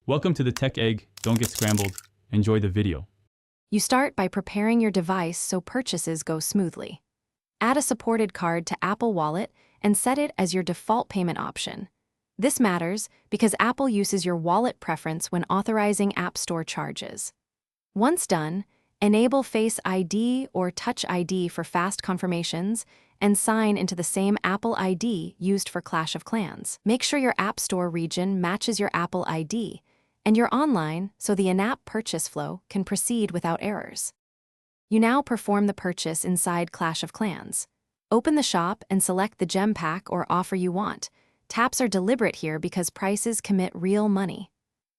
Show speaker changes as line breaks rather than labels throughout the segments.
Welcome to the Tech Egg. Don't get scrambled. Enjoy the video.
You start by preparing your device so purchases go smoothly. Add a supported card to Apple Wallet and set it as your default payment option. This matters because Apple uses your wallet preference when authorizing App Store charges. Once done, enable Face ID or Touch ID for fast confirmations and sign into the same Apple ID used for Clash of Clans. Make sure your App Store region matches your Apple ID, and you're online so the in-app purchase flow can proceed without errors. You now perform the purchase inside Clash of Clans. Open the shop and select the gem pack or offer you want. Taps are deliberate here because prices commit real money.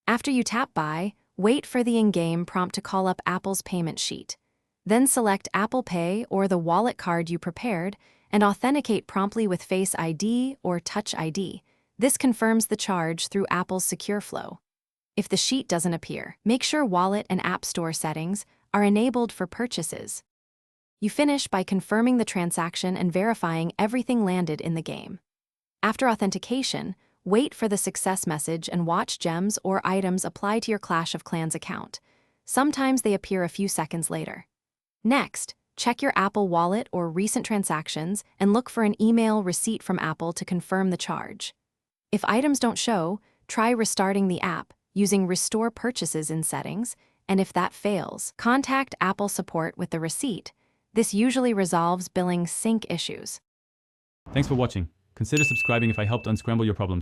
After you tap buy, wait for the in-game prompt to call up Apple's payment sheet. Then select Apple Pay or the wallet card you prepared and authenticate promptly with Face ID or Touch ID. This confirms the charge through Apple's secure flow. If the sheet doesn't appear, make sure Wallet and App Store settings are enabled for purchases. You finish by confirming the transaction and verifying everything landed in the game. After authentication, wait for the success message and watch gems or items apply to your Clash of Clans account. Sometimes they appear a few seconds later. Next, check your Apple Wallet or recent transactions and look for an email receipt from Apple to confirm the charge. If items don't show, try restarting the app using Restore Purchases in Settings, and if that fails, contact Apple support with the receipt. This usually resolves billing sync issues.
Thanks for watching. Consider subscribing if I helped unscramble your problems.